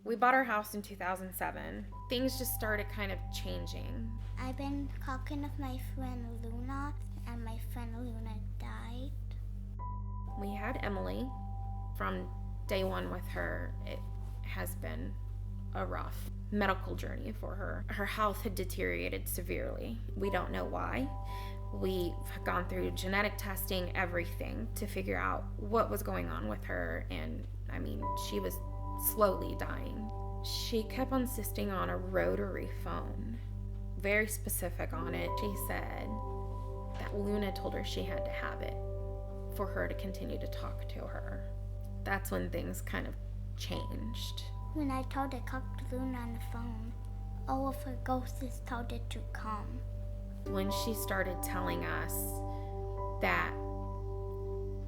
We bought our house in 2007. Things just started kind of changing. I've been talking with my friend Luna, and my friend Luna died. We had Emily. From day one with her, it has been a rough medical journey for her. Her health had deteriorated severely. We don't know why. We've gone through genetic testing, everything, to figure out what was going on with her, and she was slowly dying. She kept insisting on a rotary phone, very specific on it. She said that Luna told her she had to have it for her to continue to talk to her. That's when things kind of changed. When I told her to talk to Luna on the phone, all of her ghosts told her to come. When she started telling us that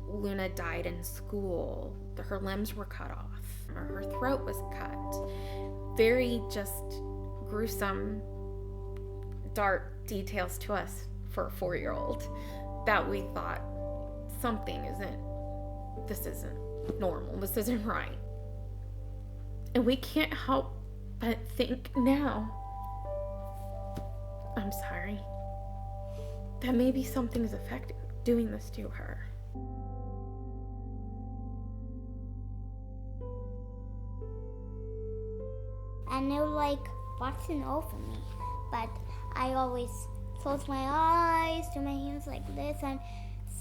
Luna died in school, her limbs were cut off, or her throat was cut. Very just gruesome, dark details to us for a 4-year-old that we thought this isn't normal, this isn't right. And we can't help but think now, I'm sorry, that maybe something's doing this to her. And they were like watching over me, but I always close my eyes, do my hands like this, and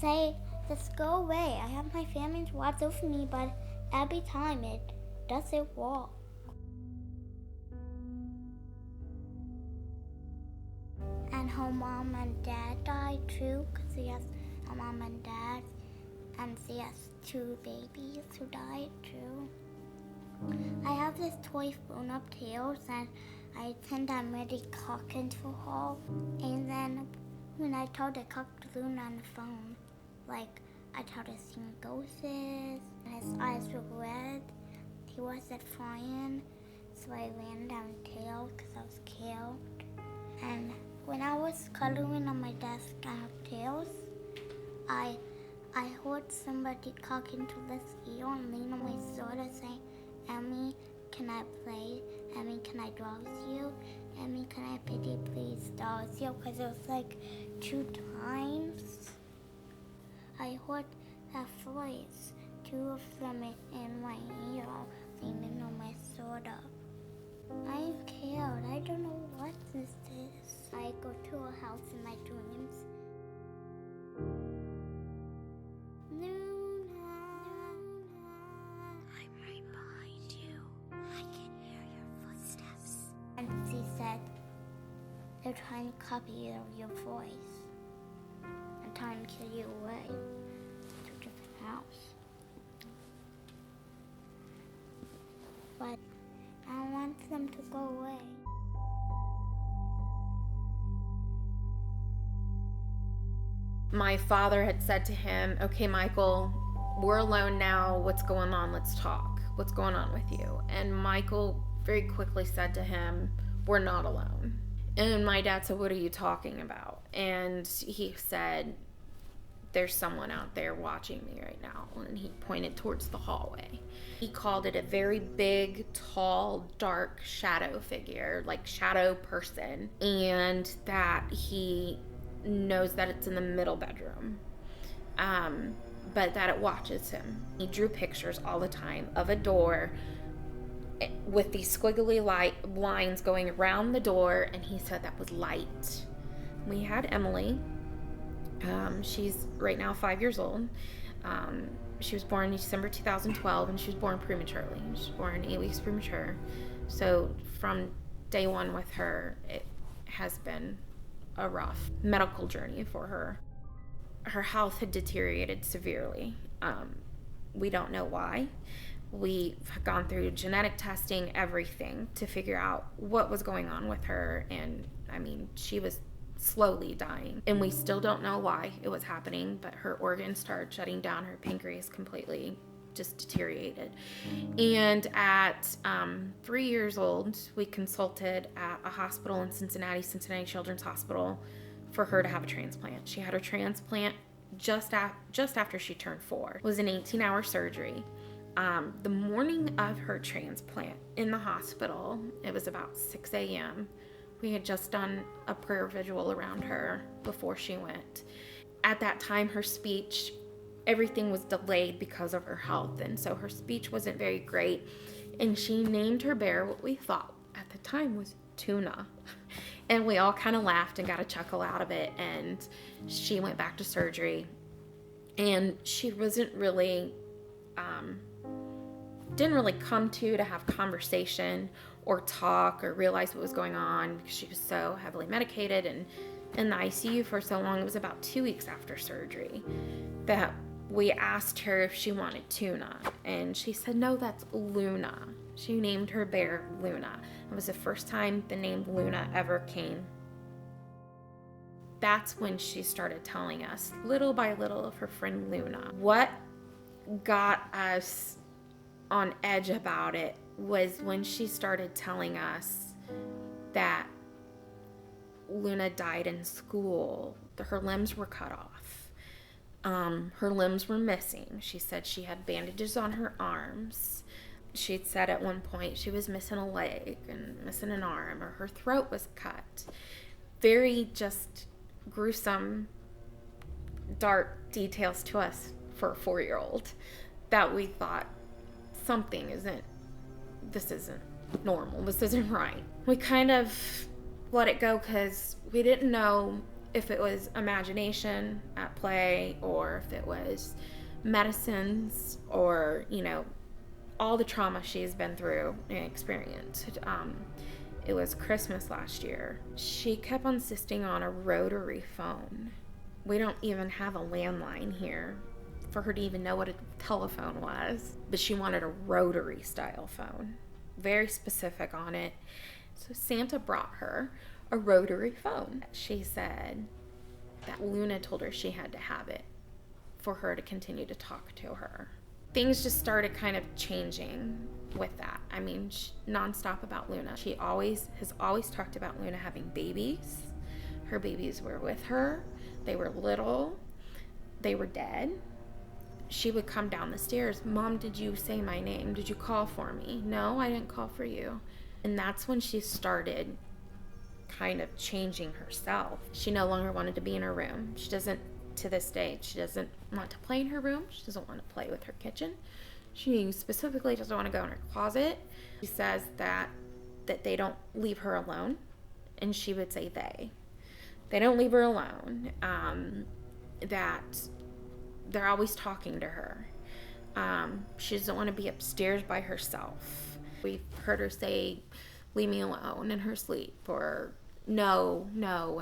say, just go away. I have my family to watch over me, but every time it doesn't work. And her mom and dad died too, because she has a mom and dad, and she has 2 babies who died too. I have this toy phone upstairs, and I pretend I'm really talking to her. And then when I told her to talk to Luna on the phone, like I told her to sing ghosts, and his eyes were red. He wasn't flying, so I ran downstairs because I was scared. And when I was cuddling on my desk downstairs, I heard somebody talking to this ear and lean on my shoulder saying, Emmy, can I play? Emmy, can I draw with you? Emmy, can I pretty please draw with you? Because it was like 2 times. I heard that voice, 2 of them in my ear, leaning on my shoulder. I'm scared. I don't know what this is. I go to a house in my dreams. And she said, they're trying to copy your voice and trying to kill you away to a different house. But I want them to go away. My father had said to him, okay, Michael, we're alone now. What's going on? Let's talk. What's going on with you? And Michael very quickly said to him, we're not alone. And my dad said, what are you talking about? And he said, there's someone out there watching me right now. And he pointed towards the hallway. He called it a very big, tall, dark shadow figure, like shadow person. And that he knows that it's in the middle bedroom. But that it watches him. He drew pictures all the time of a door with these squiggly lines going around the door, and he said that was light. We had Emily. She's right now 5 years old. She was born in December 2012, and she was born prematurely. She was born 8 weeks premature. So from day one with her, it has been a rough medical journey for her. Her health had deteriorated severely. We don't know why. We've gone through genetic testing, everything, to figure out what was going on with her, and she was slowly dying, and we still don't know why it was happening, but her organs started shutting down. Her pancreas completely just deteriorated. And at 3 years old, we consulted at a hospital in Cincinnati Children's Hospital, for her to have a transplant. She had her transplant just after she turned 4. It was an 18-hour surgery. The morning of her transplant in the hospital, it was about 6 a.m. We had just done a prayer visual around her before she went. At that time, her speech, everything was delayed because of her health, and so her speech wasn't very great. And she named her bear what we thought at the time was Tuna. And we all kind of laughed and got a chuckle out of it. And she went back to surgery. And she wasn't really, didn't really come to have conversation or talk or realize what was going on because she was so heavily medicated and in the ICU for so long. It was about 2 weeks after surgery that we asked her if she wanted Tuna, and she said, no, that's Luna. She named her bear Luna. It was the first time the name Luna ever came. That's when she started telling us, little by little, of her friend Luna. What got us on edge about it was when she started telling us that Luna died in school. Her limbs were cut off. Her limbs were missing. She said she had bandages on her arms. She'd said at one point she was missing a leg and missing an arm, or her throat was cut. Very just gruesome, dark details to us for a 4-year-old that we thought this isn't normal. This isn't right. We kind of let it go because we didn't know if it was imagination at play or if it was medicines or, all the trauma she's been through and experienced. It was Christmas last year. She kept insisting on a rotary phone. We don't even have a landline here for her to even know what a telephone was, but she wanted a rotary style phone. Very specific on it. So Santa brought her a rotary phone. She said that Luna told her she had to have it for her to continue to talk to her. Things just started kind of changing with that. I mean, nonstop about Luna. She has always talked about Luna having babies. Her babies were with her. They were little. They were dead. She would come down the stairs. Mom, did you say my name? Did you call for me? No, I didn't call for you. And that's when she started kind of changing herself. She no longer wanted to be in her room. She doesn't, to this day, she doesn't want to play in her room. She doesn't want to play with her kitchen. She specifically doesn't want to go in her closet. She says that they don't leave her alone. And she would say they. They don't leave her alone. That they're always talking to her. She doesn't want to be upstairs by herself. We've heard her say, leave me alone in her sleep, or no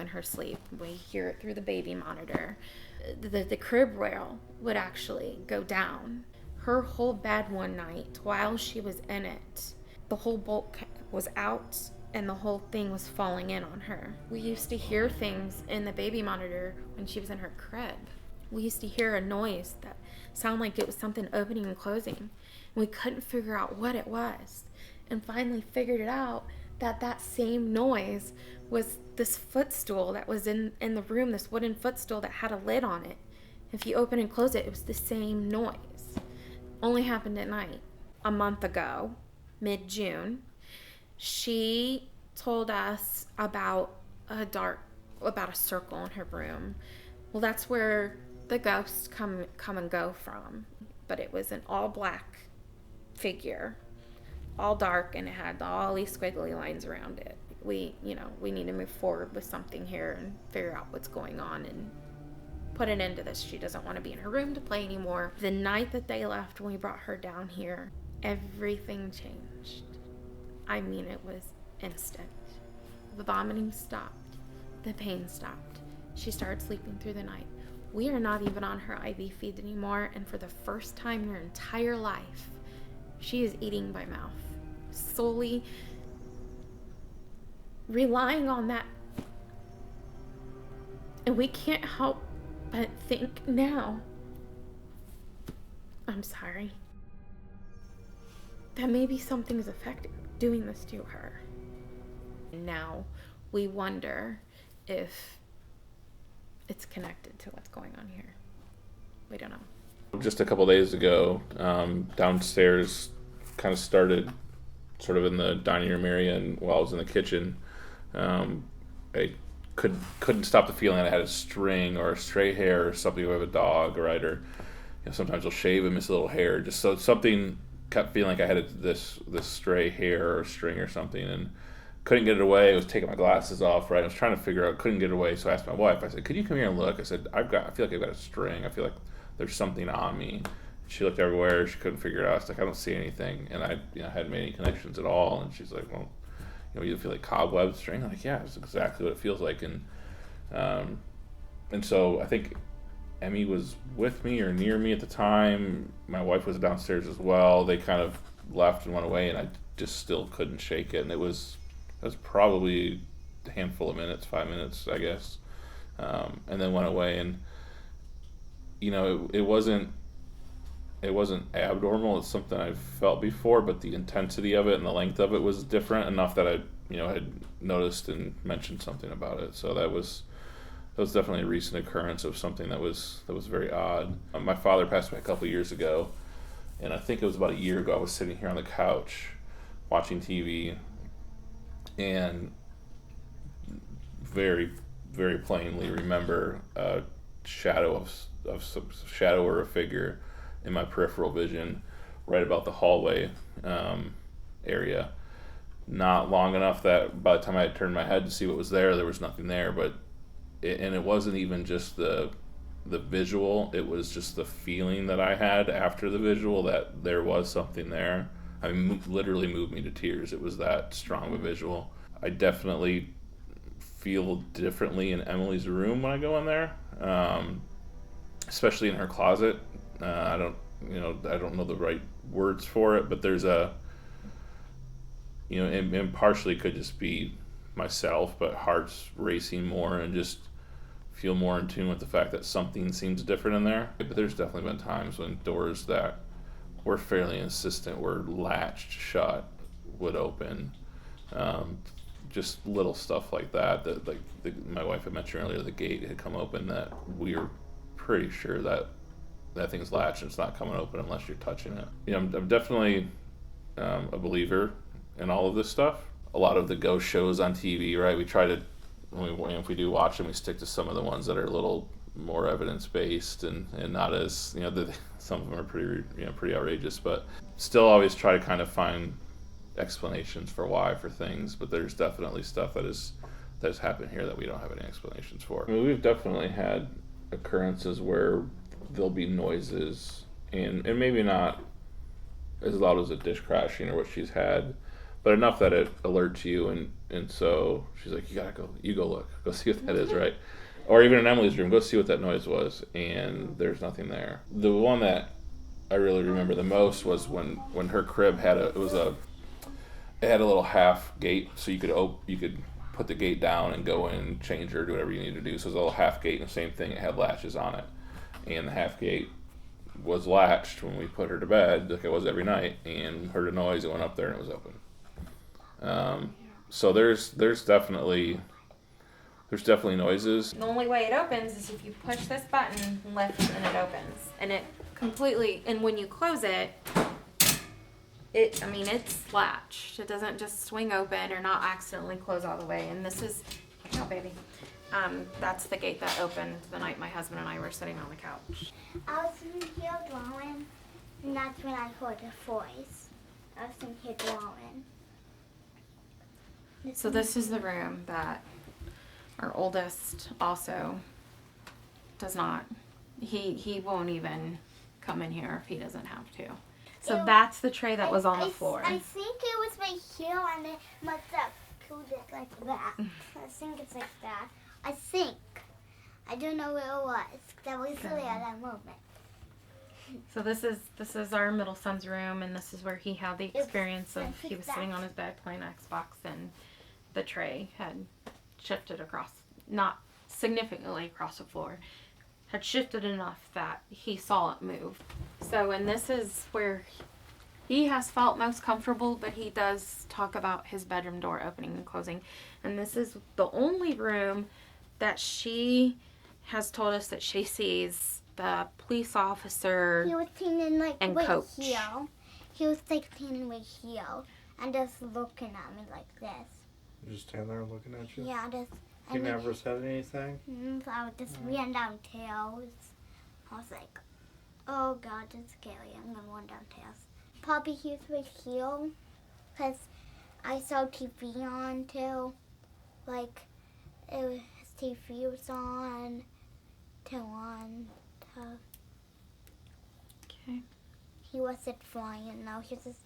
in her sleep. We hear it through the baby monitor. The crib rail would actually go down. Her whole bed one night, while she was in it, the whole bulk was out and the whole thing was falling in on her. We used to hear things in the baby monitor when she was in her crib. We used to hear a noise that sounded like it was something opening and closing. We couldn't figure out what it was. And finally figured it out that same noise was this footstool that was in the room, this wooden footstool that had a lid on it. If you open and close it, it was the same noise. Only happened at night. A month ago, mid-June, she told us about a circle in her room. Well, that's where the ghosts come and go from. But it was an all black figure, all dark, and it had all these squiggly lines around it. We need to move forward with something here and figure out what's going on and put an end to this. She doesn't want to be in her room to play anymore. The night that they left, when we brought her down here, everything changed. I mean, it was instant. The vomiting stopped. The pain stopped. She started sleeping through the night. We are not even on her IV feeds anymore, and for the first time in her entire life, she is eating by mouth, solely relying on that. And we can't help but think now, I'm sorry, that maybe something's doing this to her. Now we wonder if it's connected to what's going on here. We don't know. Just a couple days ago, downstairs, kind of started sort of in the dining room area, and while I was in the kitchen, I couldn't stop the feeling that I had a string or a stray hair or something with a dog, right? Or sometimes I'll shave and miss a little hair. Just so something kept feeling like I had this stray hair or string or something, and couldn't get it away. I was taking my glasses off, right? I was trying to figure out, couldn't get it away. So I asked my wife. I said, "Could you come here and look?" I said, I feel like I've got a string. I feel like there's something on me." She looked everywhere. She couldn't figure it out. I was like, "I don't see anything," and I hadn't made any connections at all. And she's like, "Well, you feel like cobweb string?" I'm like, "Yeah, it's exactly what it feels like." And so I think Emmy was with me or near me at the time. My wife was downstairs as well. They kind of left and went away, and I just still couldn't shake it. And it was probably a handful of minutes, 5 minutes, I guess, and then went away. And it wasn't abnormal. It's something I've felt before, but the intensity of it and the length of it was different enough that I had noticed and mentioned something about it. So that was definitely a recent occurrence of something that was very odd. My father passed away a couple of years ago, and I think it was about a year ago. I was sitting here on the couch watching TV, and very, very plainly remember a shadow of some shadow or a figure in my peripheral vision, right about the hallway area. Not long enough that by the time I had turned my head to see what was there was nothing there. But it wasn't even just the visual; it was just the feeling that I had after the visual that there was something there. I mean, literally moved me to tears. It was that strong of a visual. I definitely feel differently in Emily's room when I go in there, especially in her closet. I don't know the right words for it, but there's and partially could just be myself, but heart's racing more and just feel more in tune with the fact that something seems different in there. But there's definitely been times when doors that were fairly insistent were latched shut would open. Just little stuff like that like my wife had mentioned earlier, the gate had come open, that we were pretty sure that thing's latched and it's not coming open unless you're touching it. I'm definitely a believer in all of this stuff. A lot of the ghost shows on TV, right? We try to, if we do watch them, we stick to some of the ones that are a little more evidence-based and not as, some of them are pretty outrageous, but still always try to kind of find explanations for why for things. But there's definitely stuff that has happened here that we don't have any explanations for. I mean, we've definitely had occurrences where there'll be noises and maybe not as loud as a dish crashing or what she's had, but enough that it alerts you, and so she's like, you go look, go see what that is, right? Or even in Emily's room, go see what that noise was, and there's nothing there. The one that I really remember the most was when her crib had it had a little half gate, so you could put the gate down and go in and change or do whatever you need to do. So it was a little half gate, and the same thing, it had latches on it, and the half gate was latched when we put her to bed, like it was every night, and heard a noise, it went up there and it was open. So there's definitely noises. The only way it opens is if you push this button, lift, and it opens. And it completely, and when you close it, it's latched. It doesn't just swing open or not accidentally close all the way. And this is, baby. That's the gate that opened the night my husband and I were sitting on the couch. I was in here drawing, and that's when I heard a voice. I was in here drawing. So this is the room that our oldest also does not, he won't even come in here if he doesn't have to. So that's the tray that was on the floor. I think it was right here, and it must have pulled it like that. I think it's like that. I think. I don't know where it was. That was really at that moment. So this is our middle son's room, and this is where he had the experience of, he was sitting on his bed playing Xbox, and the tray had shifted across, not significantly across the floor, had shifted enough that he saw it move. So, and this is where he has felt most comfortable, but he does talk about his bedroom door opening and closing. And this is the only room that she has told us that she sees the police officer He was standing like and right coach. here. He was like standing right here and just looking at me like this. Just stand there looking at you? Yeah, just. He never said anything? So I just ran downstairs. I was like, oh God, it's scary. I'm gonna run downstairs. Probably he was right here because I saw TV on too. Like, his TV was on. Okay. He wasn't flying though. He was just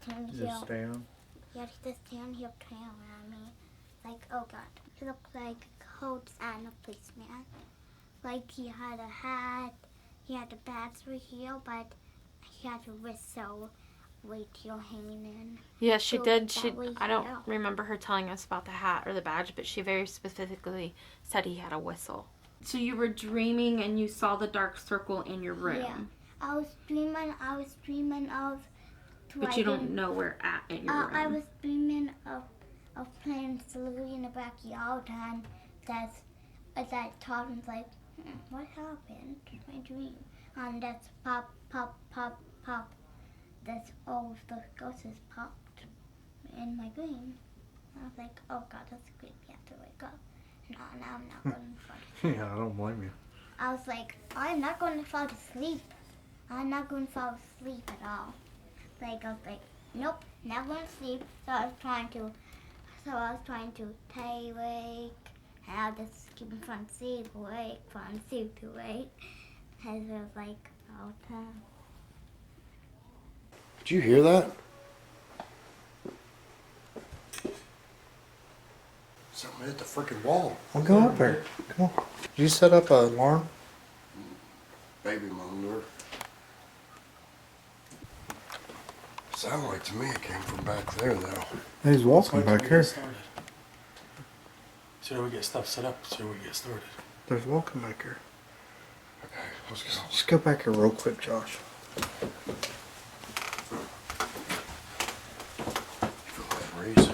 standing here. Just stand? Yeah, he just standing here staring at me. Like, oh God. He looked like a coach and a policeman. Like, he had a hat. He had a badge right here, but he had a whistle right here hanging in. Yeah, she So did. that way I don't here. remember her telling us about the hat or the badge, but she very specifically said he had a whistle. So you were dreaming and you saw the dark circle in your room. Yeah. I was dreaming of. But you don't know where at in your room. I was dreaming of playing Slowly in the backyard, and that Todd was like, what happened to my dream? And that's pop, pop, pop, pop. That's all the ghosts popped in my dream. I was like, oh God, that's creepy. I have to wake up. No, now I'm not going to fall asleep. Yeah, I don't blame you. I was like, I'm not going to fall asleep. I'm not going to fall asleep at all. Like, I was like, nope, not going to sleep. So I was trying to stay awake. And I was just keeping trying to stay awake, trying to stay awake. And it was like, all the time. Did you hear that? Something hit the freaking wall. Well, go up there. Come on. Did you set up an alarm? Baby monitor. Sounded like to me it came from back there though. He's walking back here. So we get stuff set up so we get started. There's walking back here. Okay, let's go. Just go back here real quick, Josh. Feel that breeze?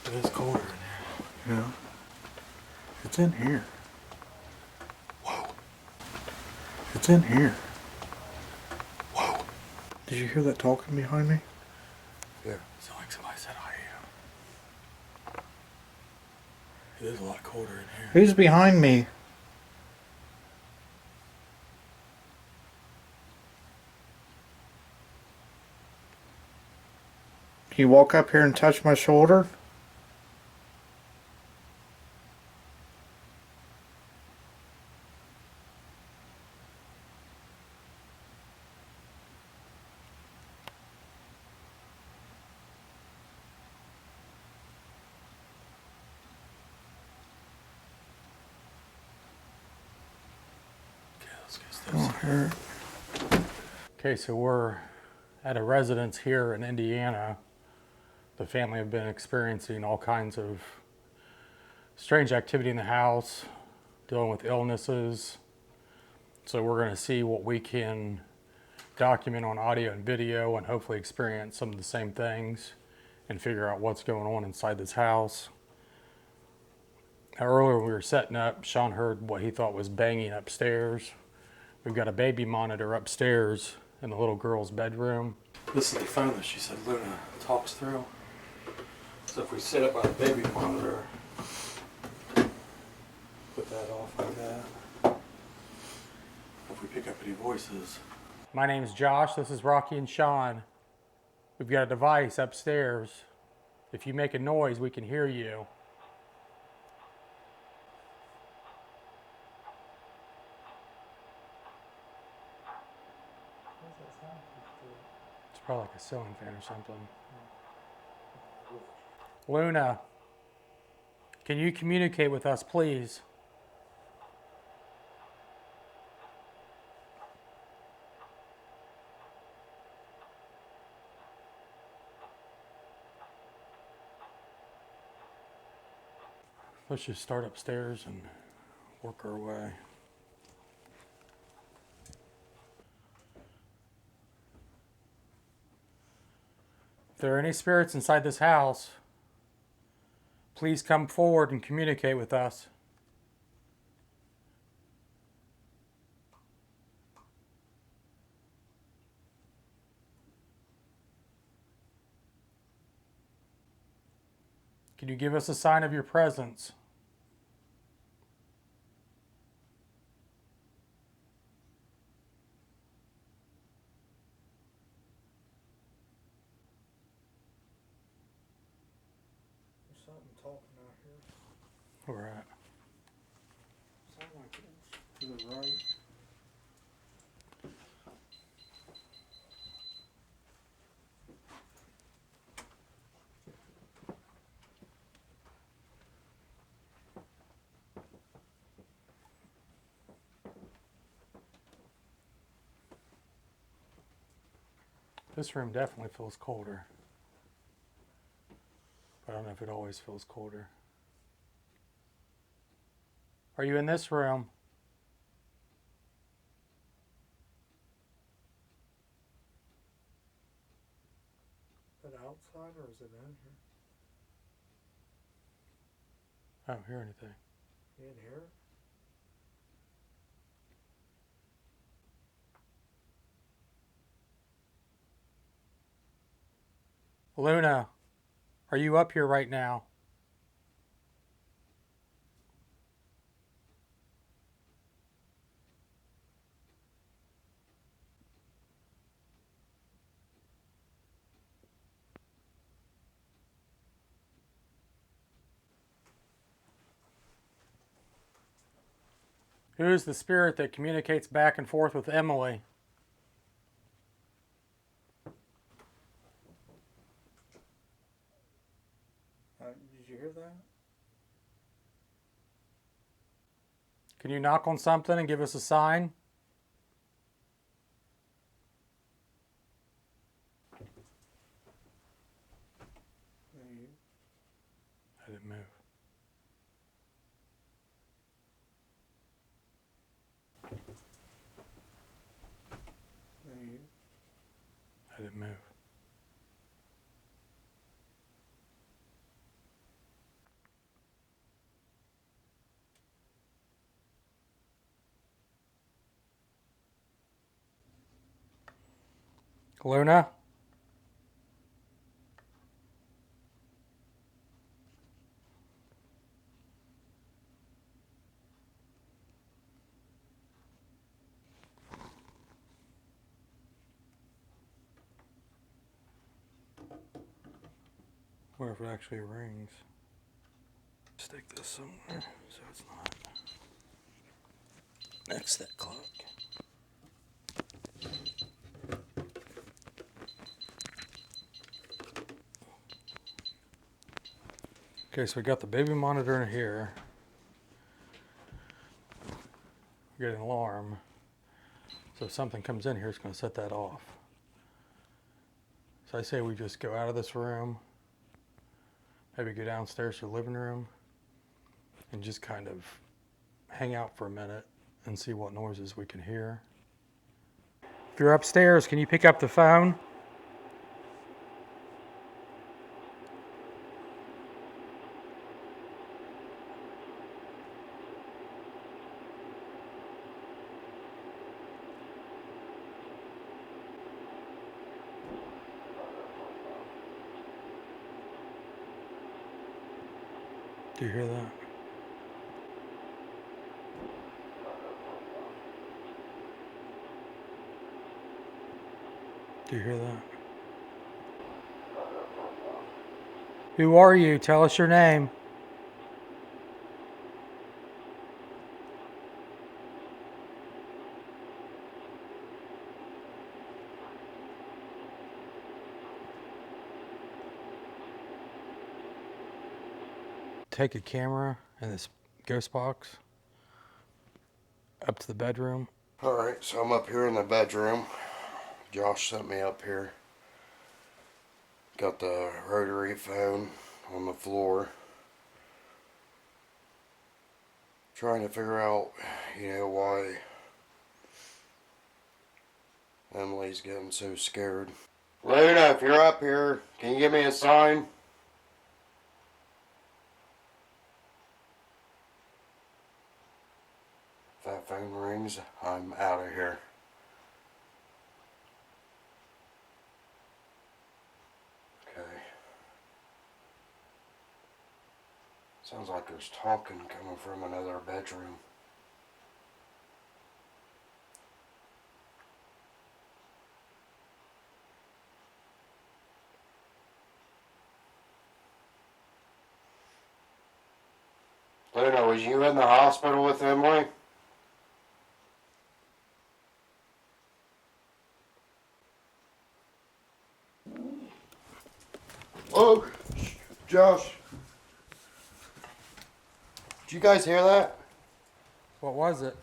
It is colder in here. Yeah. It's in here. Whoa. It's in here. Whoa. Did you hear that talking behind me? Yeah. So like somebody said I am. It is a lot colder in here. Who's behind me? Can you walk up here and touch my shoulder? Okay, let's get stuff Oh, set up. here. Okay, so we're at a residence here in Indiana. The family have been experiencing all kinds of strange activity in the house, dealing with illnesses. So we're going to see what we can document on audio and video and hopefully experience some of the same things and figure out what's going on inside this house. Earlier we were setting up, Sean heard what he thought was banging upstairs. We've got a baby monitor upstairs in the little girl's bedroom. This is the phone that she said Luna talks through. So if we set up our baby monitor, put that off like that. If we pick up any voices. My name's Josh, this is Rocky and Sean. We've got a device upstairs. If you make a noise, we can hear you. It's probably like a ceiling fan or something. Luna, can you communicate with us, please? Let's just start upstairs and work our way. If there are any spirits inside this house, please come forward and communicate with us. Can you give us a sign of your presence? There's something talking out here. Where we're at. Sound like it's to the right. This room definitely feels colder. But I don't know if it always feels colder. Are you in this room? Is it outside or is it in here? I don't hear anything. You didn't hear it? Luna, are you up here right now? Who is the spirit that communicates back and forth with Emily? Did you hear that? Can you knock on something and give us a sign? I didn't move. I didn't move. Luna? I wonder if it actually rings. Stick this somewhere so it's not next to that clock. Okay, so we got the baby monitor in here. We got an alarm. So if something comes in here, it's going to set that off. So I say we just go out of this room, maybe go downstairs to the living room, and just kind of hang out for a minute and see what noises we can hear. If you're upstairs, can you pick up the phone? Do you hear that? Do you hear that? Who are you? Tell us your name. Take a camera and this ghost box up to the bedroom. Alright, so I'm up here in the bedroom. Josh sent me up here. Got the rotary phone on the floor. Trying to figure out, why Emily's getting so scared. Luna, if you're up here, can you give me a sign? If that phone rings, I'm out of here. Okay. Sounds like there's talking coming from another bedroom. Luna, was you in the hospital with Emily? Oh, Josh. Did you guys hear that? What was it?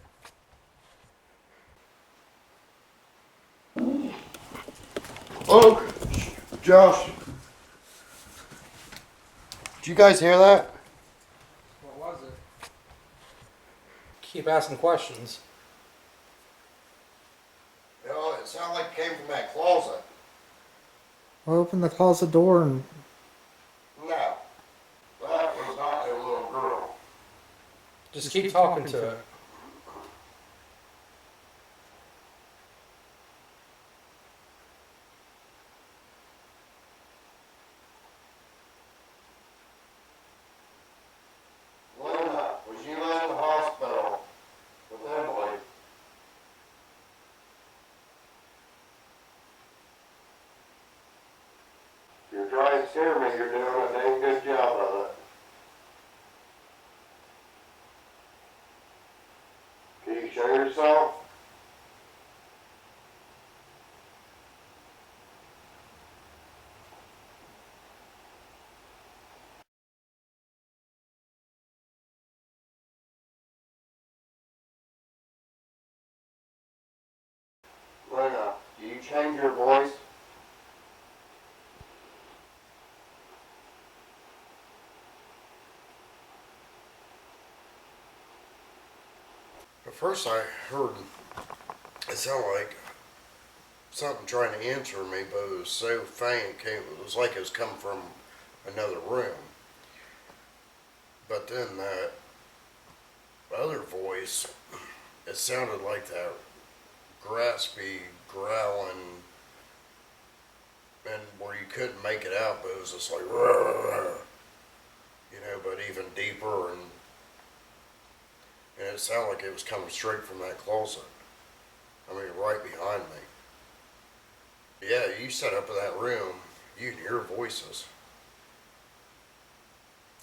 Oh, Josh. Did you guys hear that? What was it? Keep asking questions. Oh, it sounded like it came from that closet. Well, open the closet door and No, that was not a little girl. Just keep talking to it. Luna, was you in the hospital with Emily? If you're trying to scare me, you're doing a dang good job of it. Can you show yourself? Luna, do you change your voice? At first I heard it sounded like something trying to answer me, but it was so faint, it was like it was coming from another room. But then that other voice, it sounded like that graspy, growling, and where you couldn't make it out, but it was just like, you know, but even deeper, and it sounded like it was coming straight from that closet. I mean, right behind me. Yeah, you set up in that room, you can hear voices.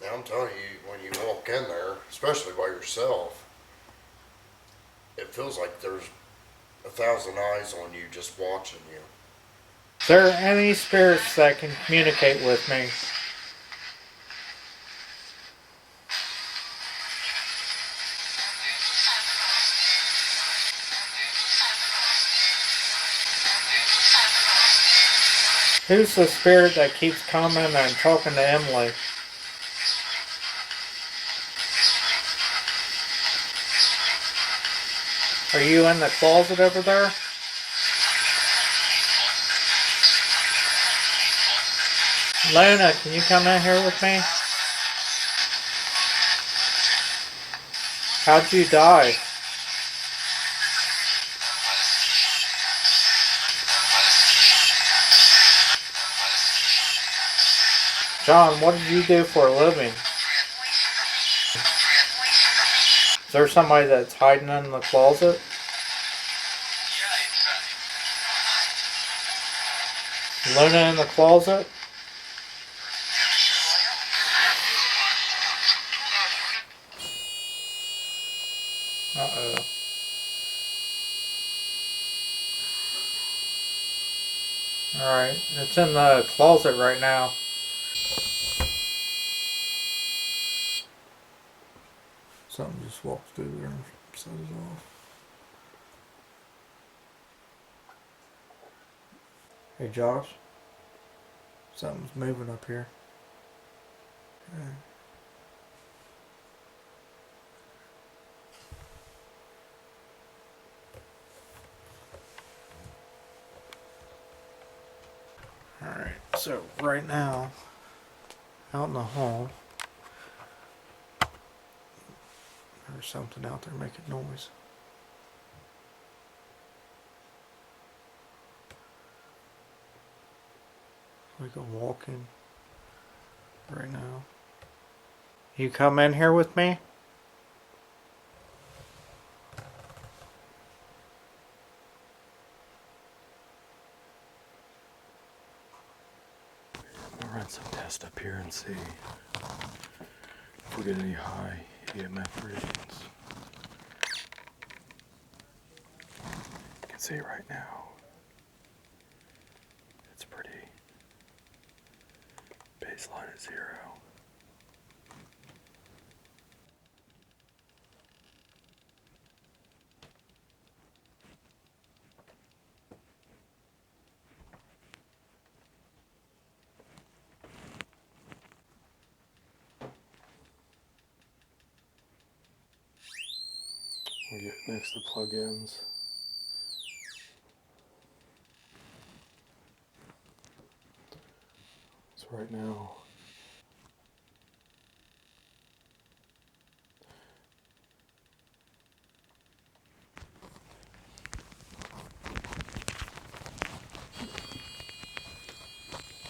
Now I'm telling you, when you walk in there, especially by yourself, it feels like there's 1,000 eyes on you just watching you. is there any spirits that can communicate with me? Who's the spirit that keeps coming and talking to Emily? Are you in the closet over there? Luna, can you come in here with me? How'd you die? John, what did you do for a living? Is there somebody that's hiding in the closet? Luna in the closet? Uh-oh. Alright, it's in the closet right now. Something just walked through there and set it off. Hey Josh, something's moving up here. Alright, so right now, out in the hall, there's something out there making noise. Like a walking right now. You come in here with me? I'll run some tests up here and see if we get any high EMF readings. You can see right now, it's pretty. Baseline is 0. We get next to plugins. So right now,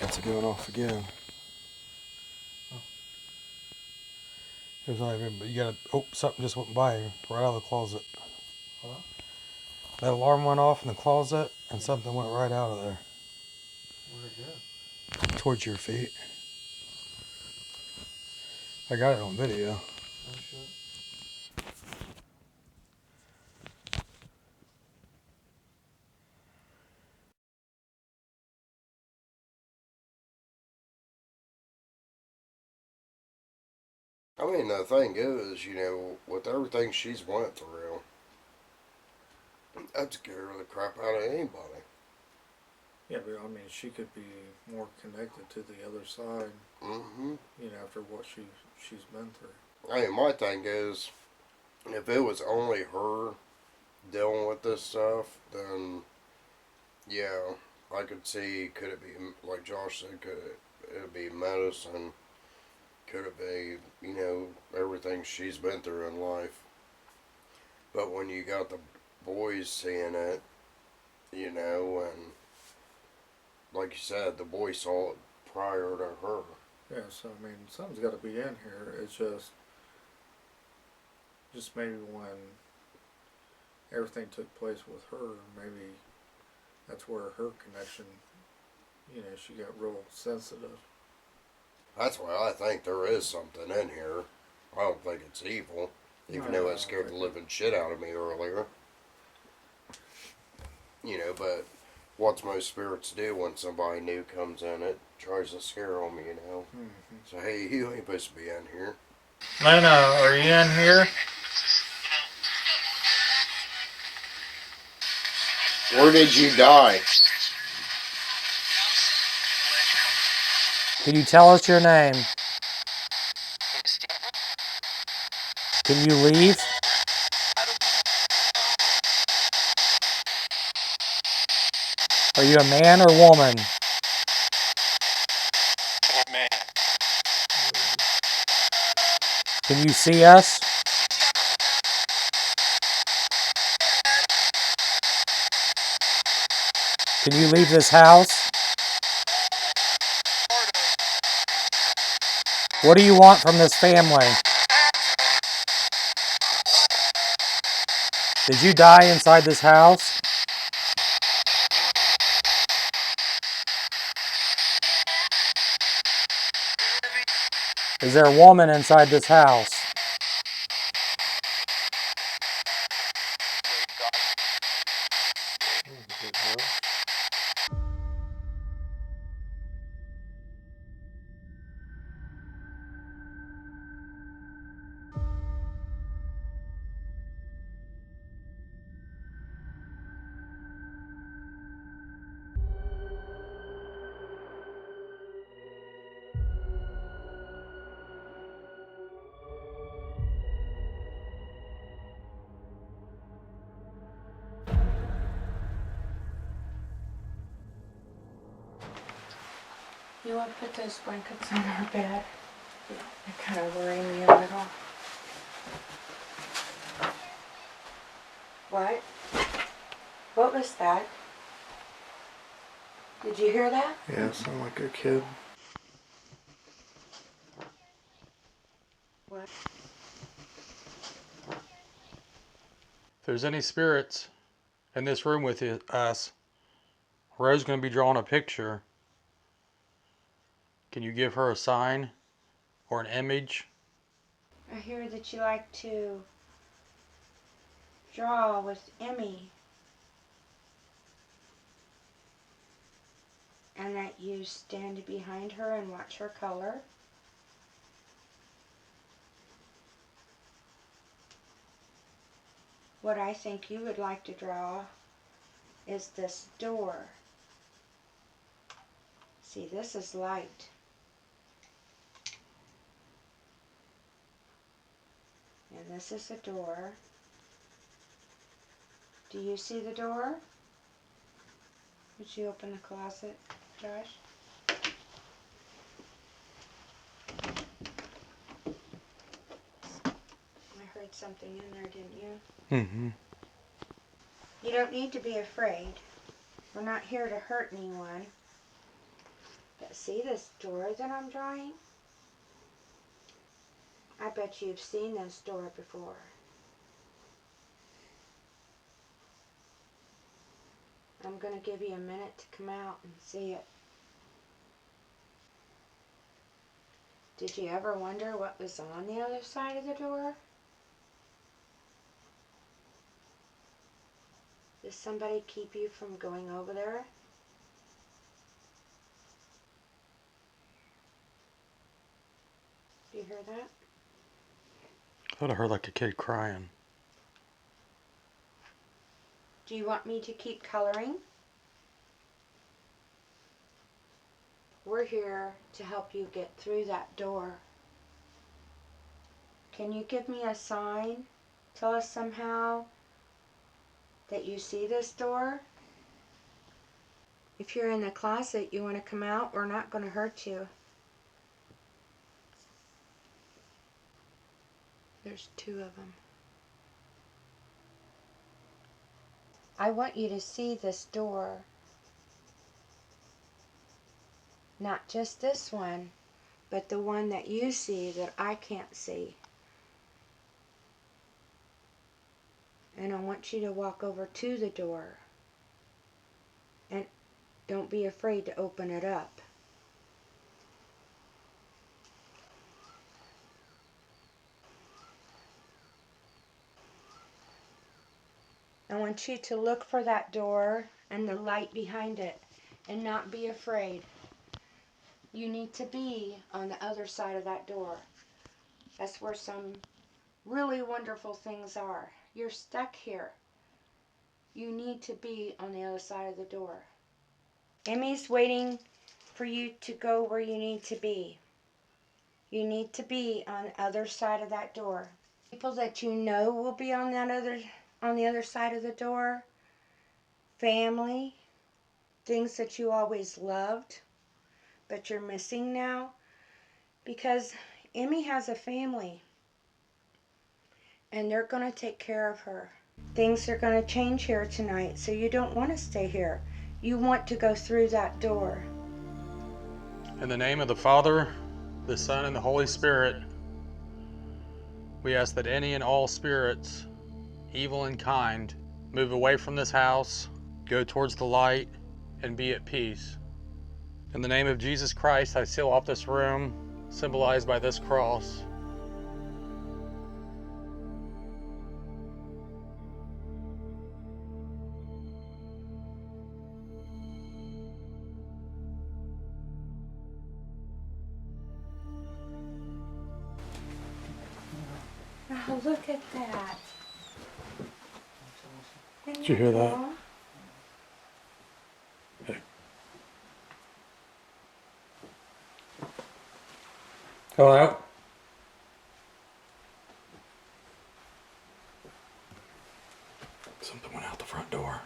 it's going off again. There's not even, but you gotta, oh, something just went by right out of the closet. What? That alarm went off in the closet and something went right out of there. Where'd it go? Towards your feet. I got it on video. Oh, shit. I mean, the thing is, you know, with everything she's went through, that'd scare the crap out of anybody. Yeah, but I mean, she could be more connected to the other side, Mm-hmm. you know, after what she's been through. I mean, my thing is, if it was only her dealing with this stuff, then yeah, I could see, could it be, like Josh said, could it be medicine? Could it be, you know, everything she's been through in life? But when you got the boys seeing it, you know, and like you said, the boy saw it prior to her. Yeah, so I mean, something's got to be in here. It's just maybe when everything took place with her, maybe that's where her connection, you know, she got real sensitive. That's why I think there is something in here. I don't think it's evil, even though it scared the living shit out of me earlier. You know, but what's most spirits do when somebody new comes in, it tries to scare them, you know. Mm-hmm. So, hey, you ain't supposed to be in here. Lena, are you in here? Where did you die? Can you tell us your name? Can you leave? Are you a man or woman? Man. Can you see us? Can you leave this house? What do you want from this family? Did you die inside this house? Is there a woman inside this house? You want to put those blankets on our bed? They kind of worry me a little. What? What was that? Did you hear that? Yeah, sound like a kid. there's any spirits in this room with us, Rose is going to be drawing a picture. Can you give her a sign or an image? I hear that you like to draw with Emmy. And that you stand behind her and watch her color. What I think you would like to draw is this door. See, this is light. And this is the door. Do you see the door? Would you open the closet, Josh? I heard something in there, didn't you? Mm-hmm. You don't need to be afraid. We're not here to hurt anyone. But see this door that I'm drawing? I bet you've seen this door before. I'm going to give you a minute to come out and see it. Did you ever wonder what was on the other side of the door? Does somebody keep you from going over there? Do you hear that? I thought I heard like a kid crying. Do you want me to keep coloring? We're here to help you get through that door. Can you give me a sign? Tell us somehow that you see this door. If you're in the closet, you want to come out, we're not going to hurt you. There's 2 of them. I want you to see this door. Not just this one, but the one that you see that I can't see. And I want you to walk over to the door. And don't be afraid to open it up. I want you to look for that door and the light behind it and not be afraid. You need to be on the other side of that door. That's where some really wonderful things are. You're stuck here. You need to be on the other side of the door. Emmy's waiting for you to go where you need to be. You need to be on the other side of that door. People that you know will be on the other side of the door. Family, things that you always loved, but you're missing now. Because Emmy has a family. And they're going to take care of her. Things are going to change here tonight, so you don't want to stay here. You want to go through that door. In the name of the Father, the Son, and the Holy Spirit, we ask that any and all spirits, evil and kind, move away from this house, go towards the light, and be at peace. In the name of Jesus Christ, I seal off this room, symbolized by this cross. Oh, look at that. Did you hear that? Hey. Hello? Something went out the front door.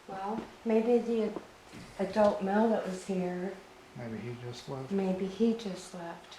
Well, maybe the adult male that was here, Maybe he just left. maybe he just left.